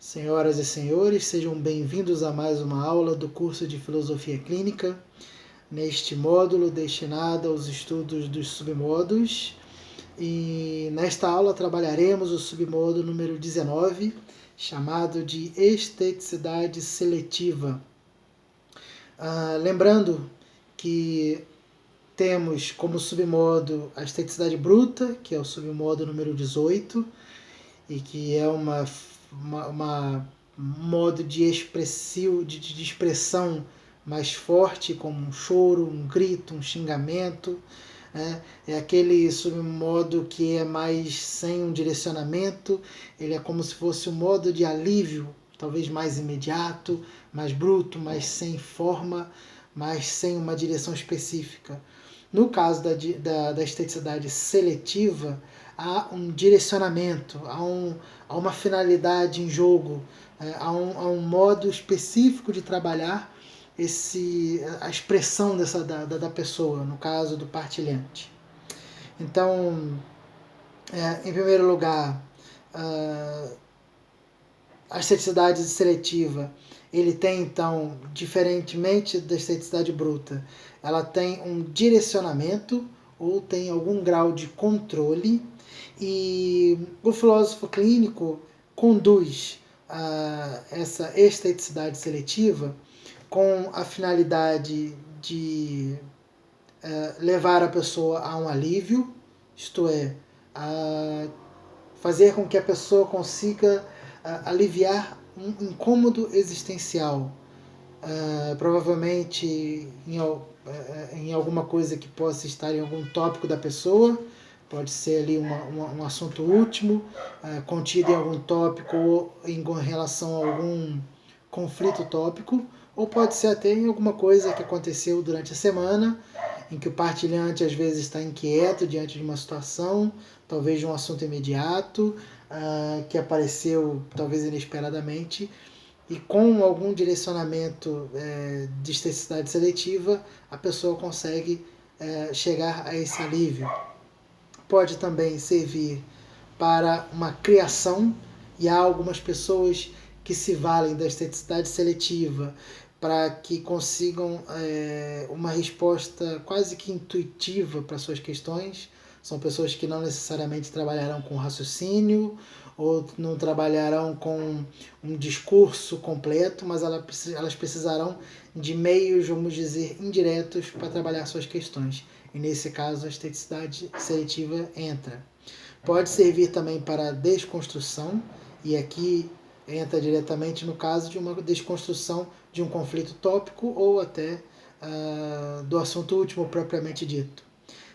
Senhoras e senhores, sejam bem-vindos a mais uma aula do curso de Filosofia Clínica, neste módulo destinado aos estudos dos submódulos. E nesta aula trabalharemos o submódulo número 19, chamado de esteticidade seletiva. Lembrando que temos como submódulo a esteticidade bruta, que é o submódulo número 18, e que é um modo de expressão mais forte, como um choro, um grito, um xingamento. É aquele submodo que é mais sem um direcionamento, ele é como se fosse um modo de alívio, talvez mais imediato, mais bruto, mais sem forma, mais sem uma direção específica. No caso da esteticidade seletiva, há um direcionamento, há uma finalidade em jogo, há um modo específico de trabalhar a expressão da pessoa, no caso do partilhante. Então, em primeiro lugar, a esteticidade seletiva, ele tem então, diferentemente da esteticidade bruta, ela tem um direcionamento ou tem algum grau de controle, e o filósofo clínico conduz essa esteticidade seletiva com a finalidade de levar a pessoa a um alívio, isto é, fazer com que a pessoa consiga aliviar um incômodo existencial, provavelmente em alguma coisa que possa estar em algum tópico da pessoa, pode ser ali um assunto último, contido em algum tópico ou em relação a algum conflito tópico, ou pode ser até em alguma coisa que aconteceu durante a semana, em que o partilhante às vezes está inquieto diante de uma situação, talvez de um assunto imediato, que apareceu talvez inesperadamente, e com algum direcionamento de esteticidade seletiva, a pessoa consegue chegar a esse alívio. Pode também servir para uma criação, e há algumas pessoas que se valem da esteticidade seletiva para que consigam uma resposta quase que intuitiva para suas questões. São pessoas que não necessariamente trabalharão com raciocínio ou não trabalharão com um discurso completo, mas elas precisarão de meios, vamos dizer, indiretos para trabalhar suas questões. E nesse caso a esteticidade seletiva entra. Pode servir também para desconstrução, e aqui entra diretamente no caso de uma desconstrução de um conflito tópico ou até do assunto último propriamente dito.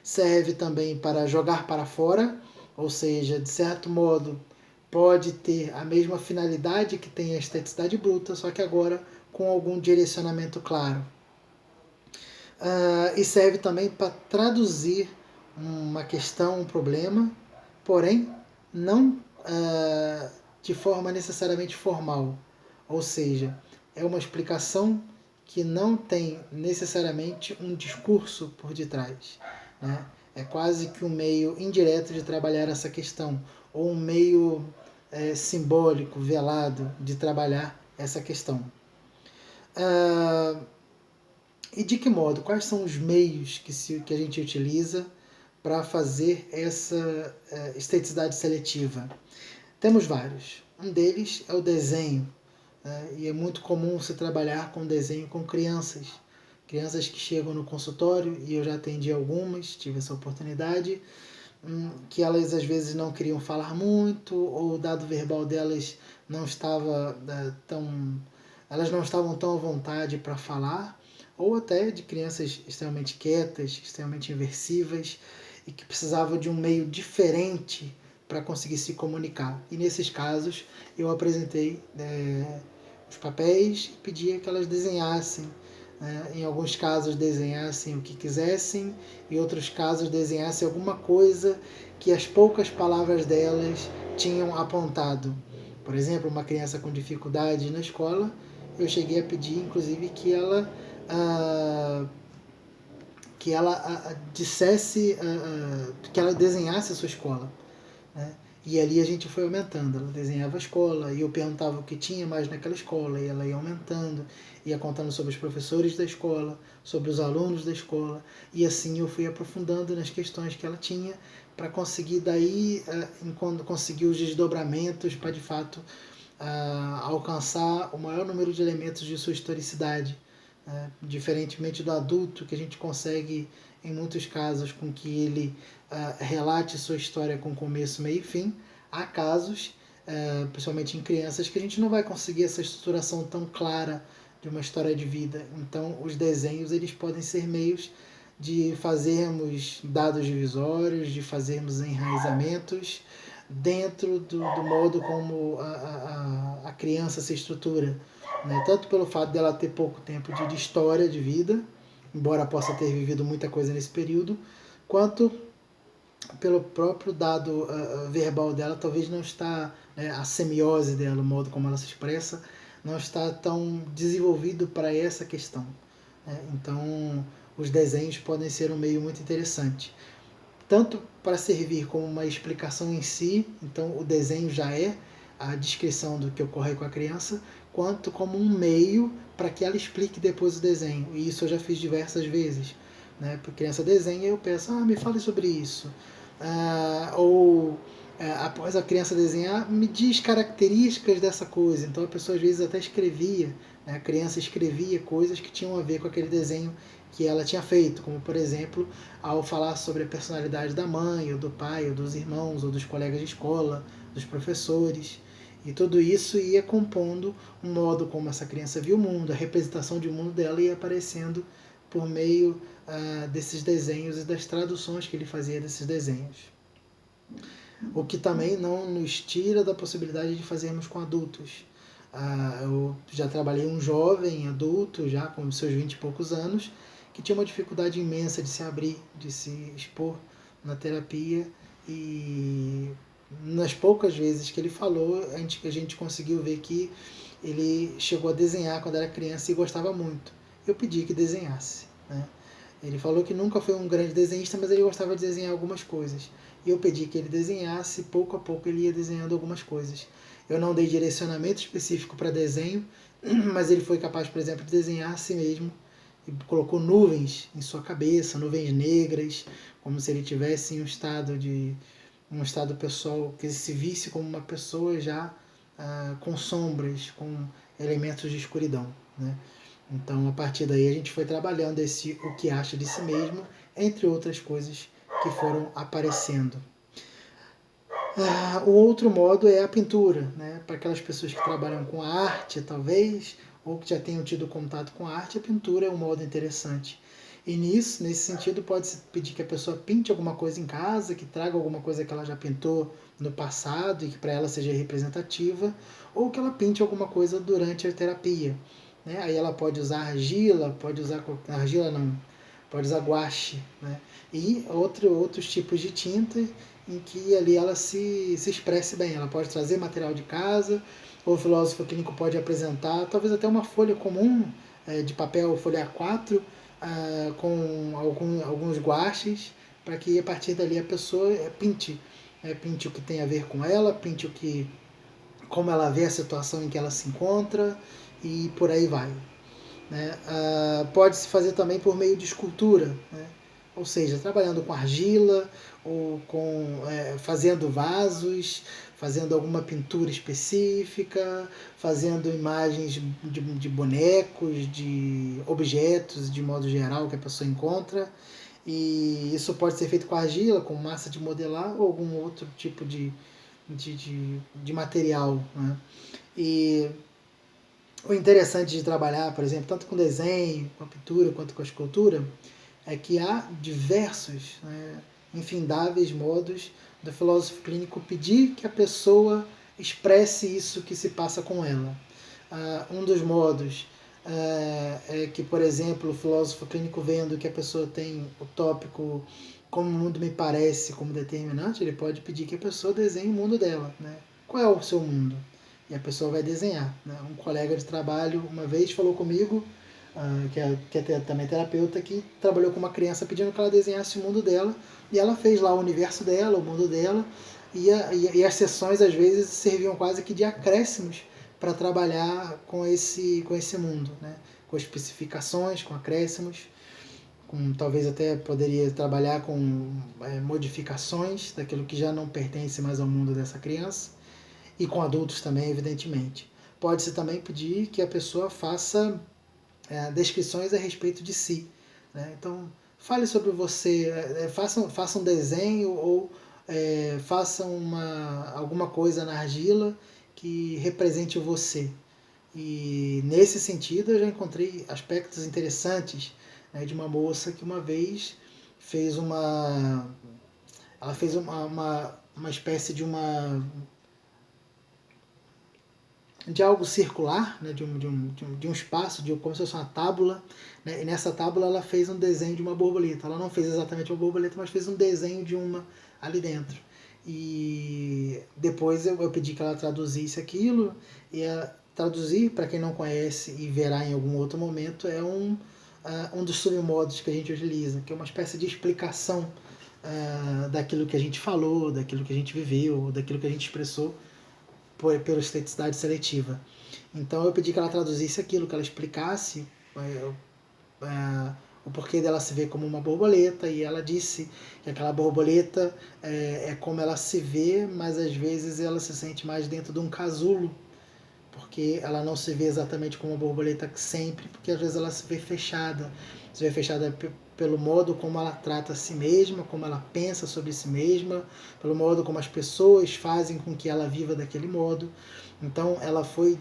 Serve também para jogar para fora, ou seja, de certo modo pode ter a mesma finalidade que tem a esteticidade bruta, só que agora com algum direcionamento claro. E serve também para traduzir uma questão, um problema, porém não de forma necessariamente formal, ou seja, é uma explicação que não tem necessariamente um discurso por detrás, né? É quase que um meio indireto de trabalhar essa questão, ou um meio simbólico, velado, de trabalhar essa questão. E de que modo? Quais são os meios que a gente utiliza para fazer essa esteticidade seletiva? Temos vários. Um deles é o desenho, né? E é muito comum se trabalhar com desenho com crianças. Crianças que chegam no consultório, e eu já atendi algumas, tive essa oportunidade, que elas às vezes não queriam falar muito, ou o dado verbal delas não estava elas não estavam tão à vontade para falar, ou até de crianças extremamente quietas, extremamente inversivas, e que precisavam de um meio diferente para conseguir se comunicar. E nesses casos eu apresentei os papéis e pedia que elas desenhassem. Em alguns casos desenhassem o que quisessem, em outros casos desenhassem alguma coisa que as poucas palavras delas tinham apontado. Por exemplo, uma criança com dificuldade na escola, eu cheguei a pedir inclusive que ela dissesse, que ela desenhasse a sua escola, né? E ali a gente foi aumentando. Ela desenhava a escola e eu perguntava o que tinha mais naquela escola e ela ia aumentando, ia contando sobre os professores da escola, sobre os alunos da escola, e assim eu fui aprofundando nas questões que ela tinha para conseguir daí quando conseguir os desdobramentos para de fato alcançar o maior número de elementos de sua historicidade, diferentemente do adulto, que a gente consegue em muitos casos com que ele relate sua história com começo, meio e fim. Há casos, principalmente em crianças, que a gente não vai conseguir essa estruturação tão clara de uma história de vida. Então os desenhos eles podem ser meios de fazermos dados divisórios, de fazermos enraizamentos dentro do modo como a criança se estrutura, né? Tanto pelo fato dela ter pouco tempo de história de vida, embora possa ter vivido muita coisa nesse período, quanto pelo próprio dado verbal dela, talvez não está, a semiose dela, o modo como ela se expressa, não está tão desenvolvido para essa questão. Então, os desenhos podem ser um meio muito interessante, tanto para servir como uma explicação em si, então o desenho já é a descrição do que ocorre com a criança, quanto como um meio para que ela explique depois o desenho. E isso eu já fiz diversas vezes. Né? Porque a criança desenha e eu peço, me fale sobre isso. Após a criança desenhar, me diz características dessa coisa. Então a pessoa às vezes até escrevia, né? A criança escrevia coisas que tinham a ver com aquele desenho que ela tinha feito, como por exemplo, ao falar sobre a personalidade da mãe, ou do pai, ou dos irmãos, ou dos colegas de escola, dos professores. E tudo isso ia compondo um modo como essa criança via o mundo, a representação de mundo dela ia aparecendo por meio desses desenhos e das traduções que ele fazia desses desenhos. O que também não nos tira da possibilidade de fazermos com adultos. Eu já trabalhei um jovem adulto, já com seus 20 e poucos anos, que tinha uma dificuldade imensa de se abrir, de se expor na terapia, e nas poucas vezes que ele falou, a gente conseguiu ver que ele chegou a desenhar quando era criança e gostava muito. Eu pedi que desenhasse. Né? Ele falou que nunca foi um grande desenhista, mas ele gostava de desenhar algumas coisas. E eu pedi que ele desenhasse, pouco a pouco ele ia desenhando algumas coisas. Eu não dei direcionamento específico para desenho, mas ele foi capaz, por exemplo, de desenhar a si mesmo e colocou nuvens em sua cabeça, nuvens negras, como se ele tivesse em um estado pessoal, que ele se visse como uma pessoa já com sombras, com elementos de escuridão. Né? Então, a partir daí, a gente foi trabalhando o que acha de si mesmo, entre outras coisas que foram aparecendo. O outro modo é a pintura, né? Para aquelas pessoas que trabalham com arte, talvez, ou que já tenham tido contato com a arte, a pintura é um modo interessante. E nesse sentido, pode-se pedir que a pessoa pinte alguma coisa em casa, que traga alguma coisa que ela já pintou no passado e que para ela seja representativa, ou que ela pinte alguma coisa durante a terapia. Né? Aí ela pode usar argila, pode usar guache, né? E outros tipos de tinta em que ali ela se expresse bem. Ela pode trazer material de casa, ou o filósofo clínico pode apresentar, talvez até uma folha comum de papel, folha A4, com alguns guaches, para que a partir dali a pessoa pinte o que tem a ver com ela, pinte como ela vê a situação em que ela se encontra, e por aí vai. Né? Pode-se fazer também por meio de escultura, né? Ou seja, trabalhando com argila, ou fazendo vasos, fazendo alguma pintura específica, fazendo imagens de bonecos, de objetos de modo geral que a pessoa encontra. E isso pode ser feito com argila, com massa de modelar ou algum outro tipo de material. Né? E o interessante de trabalhar, por exemplo, tanto com desenho, com a pintura, quanto com a escultura, é que há diversos, infindáveis modos do filósofo clínico pedir que a pessoa expresse isso que se passa com ela. Um dos modos é que, por exemplo, o filósofo clínico, vendo que a pessoa tem o tópico como o mundo me parece como determinante, ele pode pedir que a pessoa desenhe o mundo dela. Né? Qual é o seu mundo? E a pessoa vai desenhar. Né? Um colega de trabalho uma vez falou comigo, que é também terapeuta, que trabalhou com uma criança pedindo que ela desenhasse o mundo dela, e ela fez lá o universo dela, o mundo dela, e as sessões às vezes serviam quase que de acréscimos para trabalhar com esse mundo, né? Com especificações, com acréscimos, com, talvez até poderia trabalhar com modificações daquilo que já não pertence mais ao mundo dessa criança, e com adultos também, evidentemente. Pode-se também pedir que a pessoa faça descrições a respeito de si, né? Então, fale sobre você, faça um desenho ou faça alguma coisa na argila que represente você. E nesse sentido eu já encontrei aspectos interessantes, né, de uma moça que uma vez fez ela fez uma espécie de algo circular, né, de um espaço, como se fosse uma tábula, né, e nessa tábula ela fez um desenho de uma borboleta. Ela não fez exatamente uma borboleta, mas fez um desenho de uma ali dentro. E depois eu pedi que ela traduzisse aquilo, e traduzir, para quem não conhece e verá em algum outro momento, é um dos submodos que a gente utiliza, que é uma espécie de explicação daquilo que a gente falou, daquilo que a gente viveu, daquilo que a gente expressou pela esteticidade seletiva. Então eu pedi que ela traduzisse aquilo, que ela explicasse o porquê dela se ver como uma borboleta, e ela disse que aquela borboleta é como ela se vê, mas às vezes ela se sente mais dentro de um casulo, porque ela não se vê exatamente como uma borboleta sempre, porque às vezes ela se vê fechada pelo modo como ela trata a si mesma, como ela pensa sobre si mesma, pelo modo como as pessoas fazem com que ela viva daquele modo. Então ela foi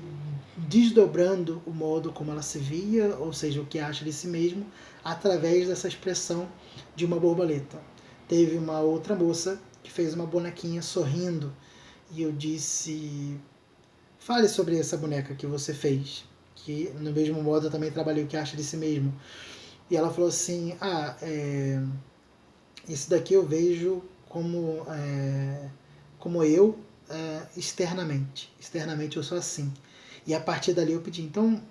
desdobrando o modo como ela se via, ou seja, o que acha de si mesmo, através dessa expressão de uma borboleta. Teve uma outra moça que fez uma bonequinha sorrindo, e eu disse: fale sobre essa boneca que você fez, que no mesmo modo eu também trabalhei o que acha de si mesmo. E ela falou assim: isso daqui eu vejo como eu externamente. Externamente eu sou assim. E a partir dali eu pedi: então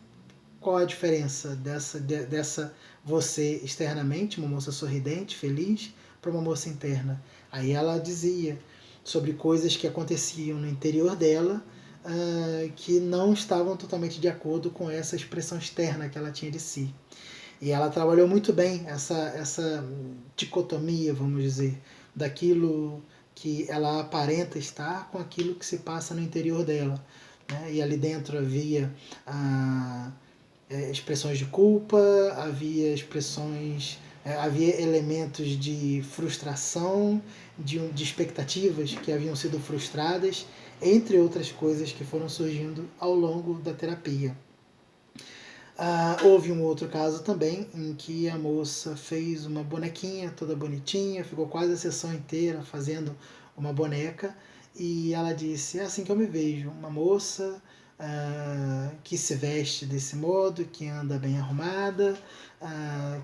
qual a diferença dessa você externamente, uma moça sorridente, feliz, para uma moça interna? Aí ela dizia sobre coisas que aconteciam no interior dela, que não estavam totalmente de acordo com essa expressão externa que ela tinha de si. E ela trabalhou muito bem essa dicotomia, vamos dizer, daquilo que ela aparenta estar com aquilo que se passa no interior dela, né? E ali dentro havia expressões de culpa, havia elementos de frustração, de expectativas que haviam sido frustradas, entre outras coisas que foram surgindo ao longo da terapia. Houve um outro caso também em que a moça fez uma bonequinha toda bonitinha, ficou quase a sessão inteira fazendo uma boneca, e ela disse: é assim que eu me vejo, uma moça que se veste desse modo, que anda bem arrumada,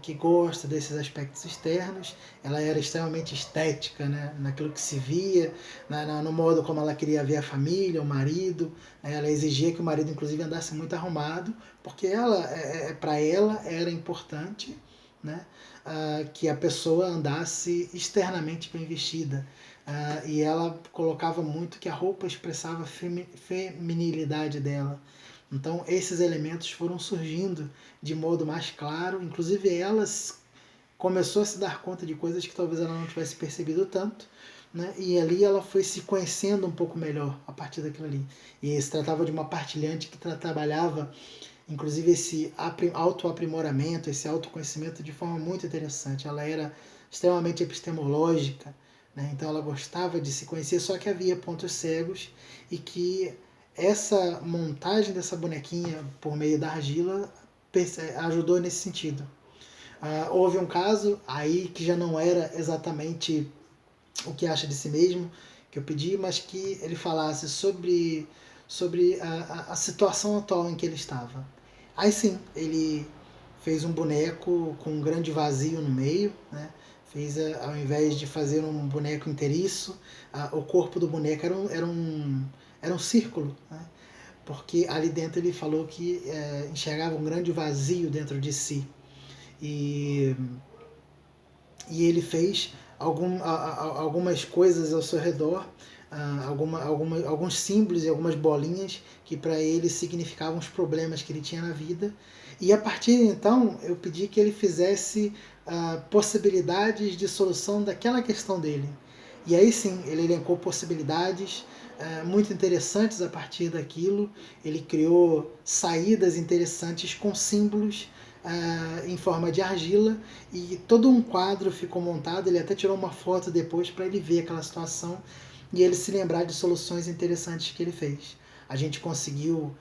que gosta desses aspectos externos. Ela era extremamente estética, né, naquilo que se via, no modo como ela queria ver a família, o marido. Ela exigia que o marido, inclusive, andasse muito arrumado, porque para ela era importante, né, que a pessoa andasse externamente bem vestida. E ela colocava muito que a roupa expressava a feminilidade dela. Então esses elementos foram surgindo de modo mais claro, inclusive ela começou a se dar conta de coisas que talvez ela não tivesse percebido tanto, né? E ali ela foi se conhecendo um pouco melhor a partir daquilo ali. E se tratava de uma partilhante que trabalhava inclusive esse autoaprimoramento, esse autoconhecimento de forma muito interessante. Ela era extremamente epistemológica, né? Então ela gostava de se conhecer, só que havia pontos cegos, e que essa montagem dessa bonequinha por meio da argila ajudou nesse sentido. Houve um caso aí que já não era exatamente o que acha de si mesmo, que eu pedi, mas que ele falasse sobre a situação atual em que ele estava. Aí sim, ele fez um boneco com um grande vazio no meio, né? Fez, ao invés de fazer um boneco inteiriço, o corpo do boneco era um círculo, né? Porque ali dentro ele falou que enxergava um grande vazio dentro de si. E ele fez algumas coisas ao seu redor alguns símbolos e algumas bolinhas que para ele significavam os problemas que ele tinha na vida. E a partir de então eu pedi que ele fizesse possibilidades de solução daquela questão dele. E aí sim, ele elencou possibilidades muito interessantes a partir daquilo. Ele criou saídas interessantes com símbolos em forma de argila, e todo um quadro ficou montado. Ele até tirou uma foto depois para ele ver aquela situação e ele se lembrar de soluções interessantes que ele fez. A gente conseguiu,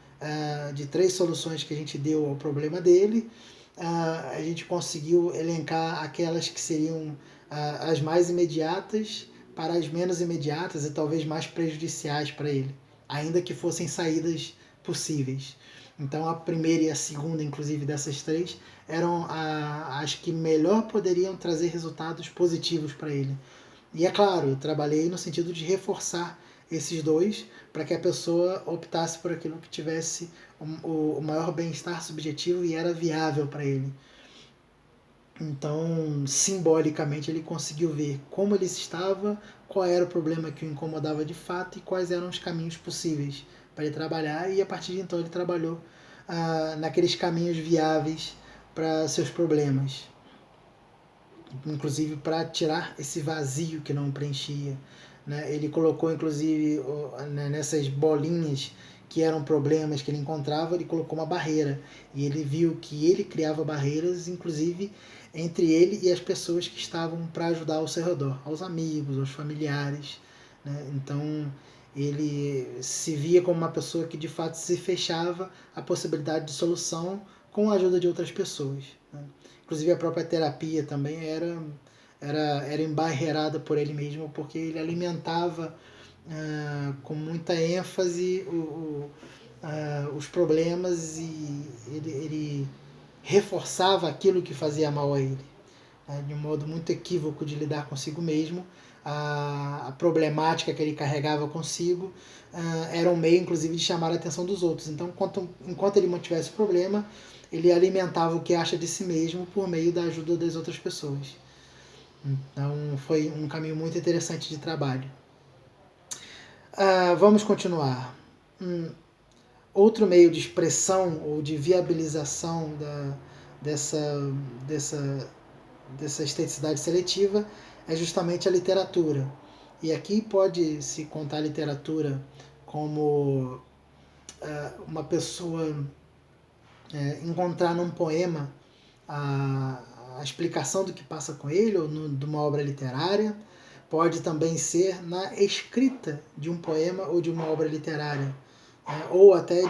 de 3 soluções que a gente deu ao problema dele, a gente conseguiu elencar aquelas que seriam as mais imediatas para as menos imediatas e talvez mais prejudiciais para ele, ainda que fossem saídas possíveis. Então a primeira e a segunda, inclusive, dessas 3, eram as que melhor poderiam trazer resultados positivos para ele. E é claro, eu trabalhei no sentido de reforçar esses 2 para que a pessoa optasse por aquilo que tivesse o maior bem-estar subjetivo e era viável para ele. Então, simbolicamente, ele conseguiu ver como ele estava, qual era o problema que o incomodava de fato e quais eram os caminhos possíveis para ele trabalhar, e a partir de então ele trabalhou naqueles caminhos viáveis para seus problemas, inclusive para tirar esse vazio que não preenchia. Né? Ele colocou, inclusive, nessas bolinhas que eram problemas que ele encontrava, ele colocou uma barreira. E ele viu que ele criava barreiras, inclusive, entre ele e as pessoas que estavam para ajudar ao seu redor, aos amigos, aos familiares. Né? Então, ele se via como uma pessoa que, de fato, se fechava à possibilidade de solução com a ajuda de outras pessoas. Né? Inclusive, a própria terapia também era embarreirada por ele mesmo, porque ele alimentava com muita ênfase os problemas, e ele reforçava aquilo que fazia mal a ele, de um modo muito equívoco de lidar consigo mesmo. A problemática que ele carregava consigo era um meio, inclusive, de chamar a atenção dos outros. Então, enquanto ele mantivesse o problema, ele alimentava o que acha de si mesmo por meio da ajuda das outras pessoas. Então, foi um caminho muito interessante de trabalho. Vamos continuar. Outro meio de expressão ou de viabilização dessa esteticidade seletiva é justamente a literatura. E aqui pode-se contar a literatura como uma pessoa encontrar num poema a explicação do que passa com ele, ou de uma obra literária. Pode também ser na escrita de um poema ou de uma obra literária, ou até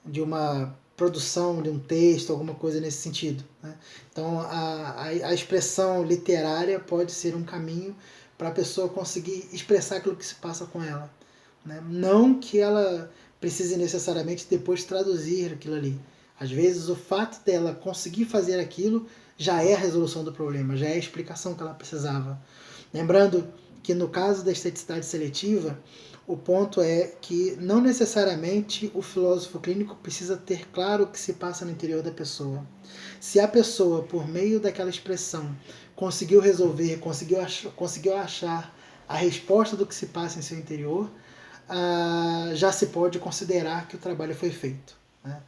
de uma produção de um texto, alguma coisa nesse sentido. Né? Então, a expressão literária pode ser um caminho para a pessoa conseguir expressar aquilo que se passa com ela. Né? Não que ela precise necessariamente depois traduzir aquilo ali. Às vezes, o fato dela conseguir fazer aquilo já é a resolução do problema, já é a explicação que ela precisava. Lembrando que no caso da esteticidade seletiva, o ponto é que não necessariamente o filósofo clínico precisa ter claro o que se passa no interior da pessoa. Se a pessoa, por meio daquela expressão, conseguiu resolver, conseguiu achar a resposta do que se passa em seu interior, já se pode considerar que o trabalho foi feito. Né?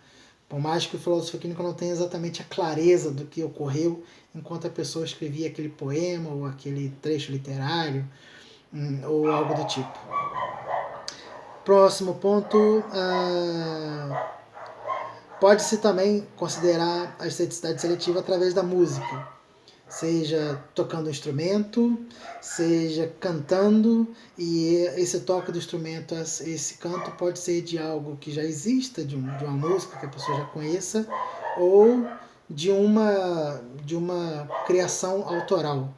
Por mais que o filósofo clínico não tenha exatamente a clareza do que ocorreu enquanto a pessoa escrevia aquele poema ou aquele trecho literário ou algo do tipo. Próximo ponto, pode-se também considerar a esteticidade seletiva através da música, seja tocando um instrumento, seja cantando, e esse toque do instrumento, esse canto pode ser de algo que já exista, de uma música que a pessoa já conheça, ou de uma criação autoral.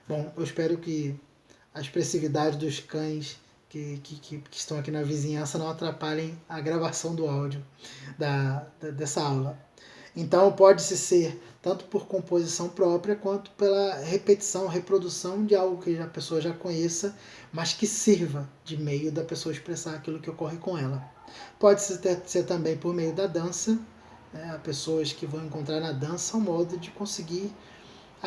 Bom, eu espero que a expressividade dos cães que estão aqui na vizinhança não atrapalhem a gravação do áudio dessa aula. Então pode-se ser tanto por composição própria quanto pela repetição, reprodução de algo que a pessoa já conheça, mas que sirva de meio da pessoa expressar aquilo que ocorre com ela. Pode ser também por meio da dança, né? Há pessoas que vão encontrar na dança um modo de conseguir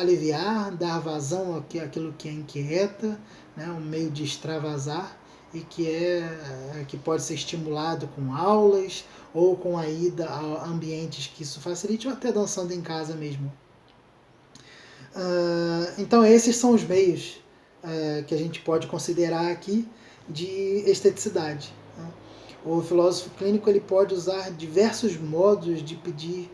aliviar, dar vazão àquilo que é inquieta, né? Um meio de extravasar e que pode ser estimulado com aulas ou com a ida a ambientes que isso facilite, ou até dançando em casa mesmo. Então esses são os meios que a gente pode considerar aqui de esteticidade. Né? O filósofo clínico ele pode usar diversos modos de pedir,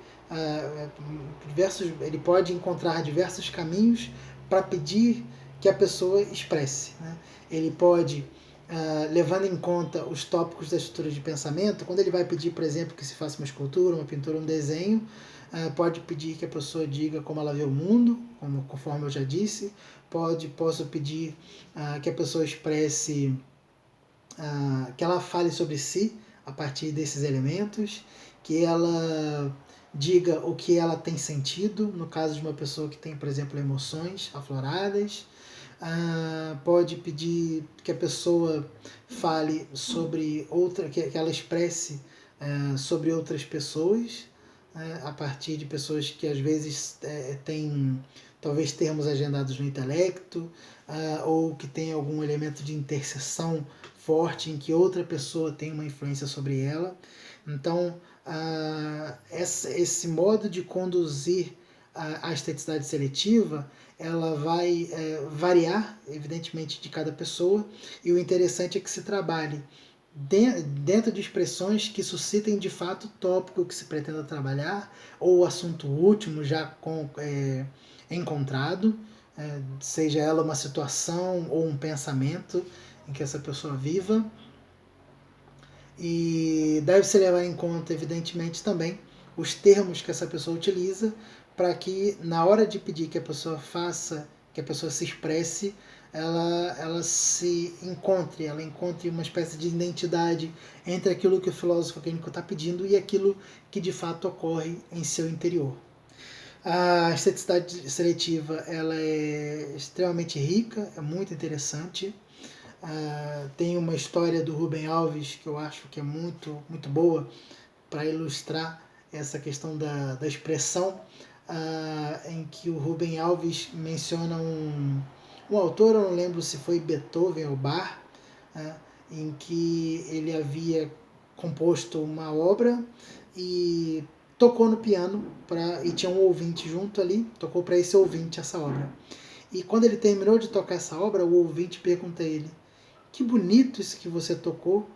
ele pode encontrar diversos caminhos para pedir que a pessoa expresse. Né? Ele pode, levando em conta os tópicos da estrutura de pensamento, quando ele vai pedir, por exemplo, que se faça uma escultura, uma pintura, um desenho, pode pedir que a pessoa diga como ela vê o mundo, conforme eu já disse. Posso pedir que a pessoa expresse, que ela fale sobre si a partir desses elementos, que ela diga o que ela tem sentido, no caso de uma pessoa que tem, por exemplo, emoções afloradas. Pode pedir que a pessoa fale sobre que ela expresse sobre outras pessoas, a partir de pessoas que às vezes têm talvez termos agendados no intelecto, ou que tem algum elemento de interseção forte em que outra pessoa tem uma influência sobre ela. Então, esse modo de conduzir a esteticidade seletiva, ela vai variar, evidentemente, de cada pessoa, e o interessante é que se trabalhe dentro de expressões que suscitem de fato o tópico que se pretenda trabalhar, ou o assunto último já encontrado, seja ela uma situação ou um pensamento em que essa pessoa viva. E deve-se levar em conta, evidentemente, também os termos que essa pessoa utiliza, para que na hora de pedir que a pessoa faça, que a pessoa se expresse, ela encontre uma espécie de identidade entre aquilo que o filósofo clínico está pedindo e aquilo que de fato ocorre em seu interior. A esteticidade seletiva ela é extremamente rica, é muito interessante. Tem uma história do Rubem Alves que eu acho que é muito, muito boa para ilustrar essa questão da expressão, em que o Rubem Alves menciona um autor, eu não lembro se foi Beethoven ou Bach, em que ele havia composto uma obra e tocou no piano, e tinha um ouvinte junto ali, tocou para esse ouvinte essa obra. E quando ele terminou de tocar essa obra, o ouvinte pergunta a ele: que bonito isso que você tocou,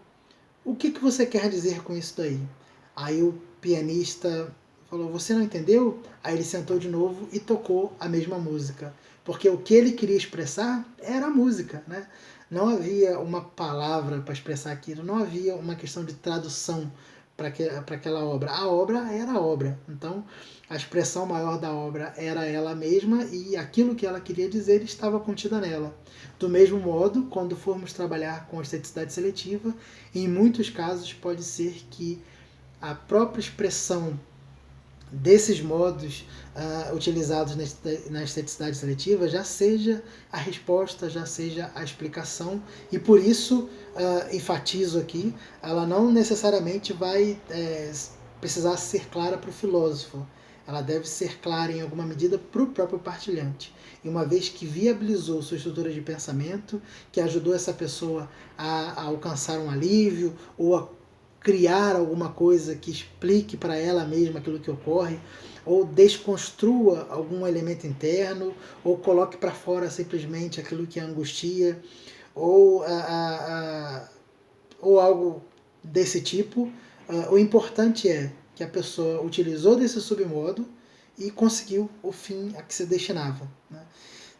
o que você quer dizer com isso daí? Aí o pianista falou: você não entendeu? Aí ele sentou de novo e tocou a mesma música, porque o que ele queria expressar era a música, né? Não havia uma palavra para expressar aquilo, não havia uma questão de tradução para aquela obra. A obra era a obra, então a expressão maior da obra era ela mesma e aquilo que ela queria dizer estava contida nela. Do mesmo modo, quando formos trabalhar com esteticidade seletiva, em muitos casos pode ser que a própria expressão desses modos utilizados na esteticidade seletiva já seja a resposta, já seja a explicação, e por isso enfatizo aqui, ela não necessariamente vai precisar ser clara para o filósofo, ela deve ser clara em alguma medida para o próprio partilhante. E uma vez que viabilizou sua estrutura de pensamento, que ajudou essa pessoa a alcançar um alívio ou a criar alguma coisa que explique para ela mesma aquilo que ocorre, ou desconstrua algum elemento interno, ou coloque para fora simplesmente aquilo que a angustia, ou algo desse tipo. O importante é que a pessoa utilizou desse submodo e conseguiu o fim a que se destinava. Né?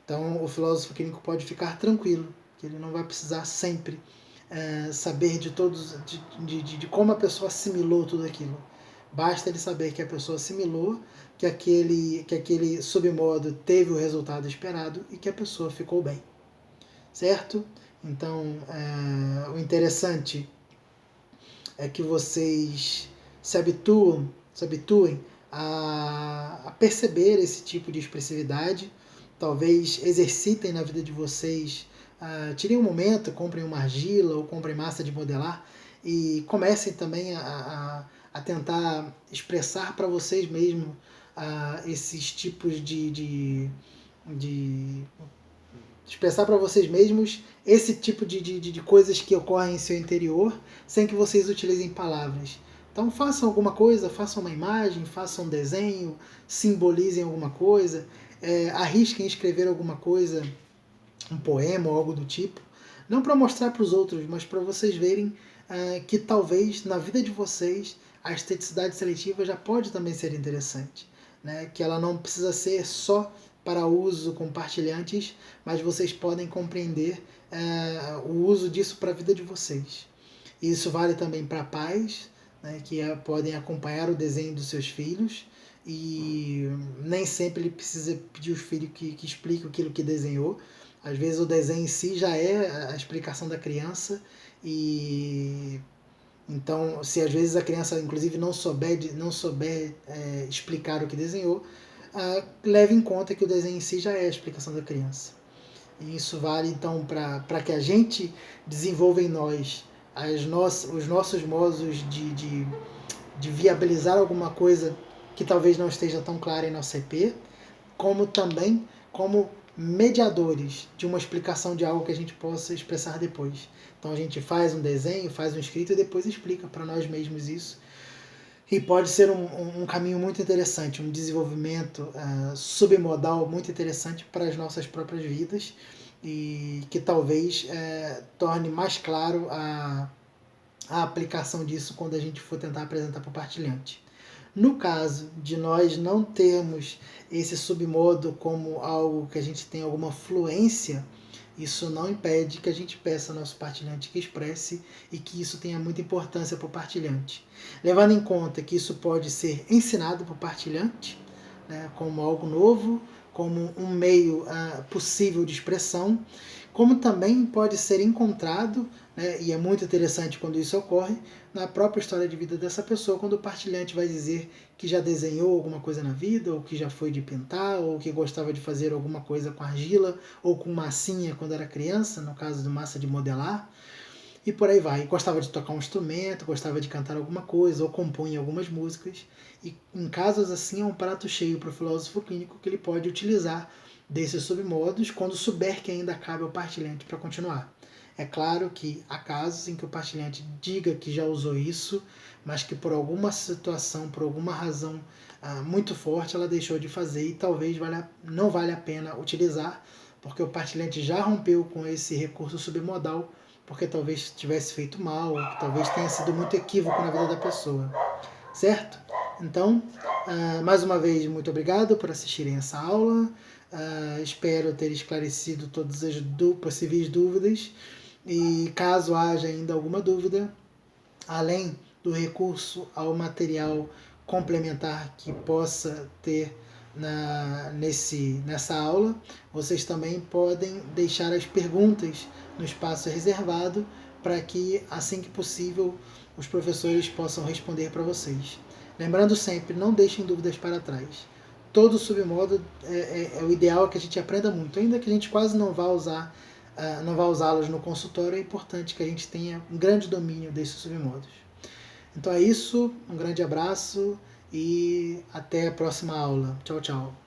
Então o filósofo clínico pode ficar tranquilo, que ele não vai precisar sempre saber de como a pessoa assimilou tudo aquilo. Basta ele saber que a pessoa assimilou, que aquele submodo teve o resultado esperado e que a pessoa ficou bem. Certo? Então, o interessante é que vocês se habituem a perceber esse tipo de expressividade, talvez exercitem na vida de vocês, tirem um momento, comprem uma argila ou comprem massa de modelar e comecem também a tentar expressar para vocês mesmos esses tipos de de expressar para vocês mesmos esse tipo de coisas que ocorrem em seu interior, sem que vocês utilizem palavras. Então façam alguma coisa, façam uma imagem, façam um desenho, simbolizem alguma coisa, arrisquem escrever alguma coisa, um poema ou algo do tipo. Não para mostrar para os outros, mas para vocês verem que talvez na vida de vocês a esteticidade seletiva já pode também ser interessante. Né? Que ela não precisa ser só para uso com partilhantes, mas vocês podem compreender o uso disso para a vida de vocês. Isso vale também para pais, né, que podem acompanhar o desenho dos seus filhos e nem sempre ele precisa pedir os filhos que expliquem aquilo que desenhou. Às vezes o desenho em si já é a explicação da criança e então, se às vezes a criança, inclusive, não souber explicar o que desenhou, leve em conta que o desenho em si já é a explicação da criança. E isso vale, então, para que a gente desenvolva em nós os nossos modos de viabilizar alguma coisa que talvez não esteja tão clara em nossa EP, como também como mediadores de uma explicação de algo que a gente possa expressar depois. Então a gente faz um desenho, faz um escrito e depois explica para nós mesmos isso. E pode ser um caminho muito interessante, um desenvolvimento submodal muito interessante para as nossas próprias vidas e que talvez torne mais claro a aplicação disso quando a gente for tentar apresentar para o partilhante. No caso de nós não termos esse submodo como algo que a gente tem alguma fluência, isso não impede que a gente peça ao nosso partilhante que expresse e que isso tenha muita importância para o partilhante. Levando em conta que isso pode ser ensinado para o partilhante, né, como algo novo, como um meio possível de expressão, como também pode ser encontrado, né, e é muito interessante quando isso ocorre, na própria história de vida dessa pessoa, quando o partilhante vai dizer que já desenhou alguma coisa na vida, ou que já foi de pintar, ou que gostava de fazer alguma coisa com argila, ou com massinha quando era criança, no caso do massa de modelar, e por aí vai. Gostava de tocar um instrumento, gostava de cantar alguma coisa, ou compunha algumas músicas, e em casos assim é um prato cheio para o filósofo clínico que ele pode utilizar desses submodos quando souber que ainda cabe ao partilhante para continuar. É claro que há casos em que o partilhante diga que já usou isso, mas que por alguma situação, por alguma razão muito forte, ela deixou de fazer e talvez não valha a pena utilizar, porque o partilhante já rompeu com esse recurso submodal, porque talvez tivesse feito mal, ou talvez tenha sido muito equívoco na vida da pessoa. Certo? Então, mais uma vez, muito obrigado por assistirem essa aula. Espero ter esclarecido todas as possíveis dúvidas. E caso haja ainda alguma dúvida, além do recurso ao material complementar que possa ter nessa aula, vocês também podem deixar as perguntas no espaço reservado para que, assim que possível, os professores possam responder para vocês. Lembrando sempre, não deixem dúvidas para trás. Todo submodo é o ideal que a gente aprenda muito, ainda que a gente quase não vá usá-los no consultório, é importante que a gente tenha um grande domínio desses submodos. Então é isso, um grande abraço e até a próxima aula. Tchau, tchau.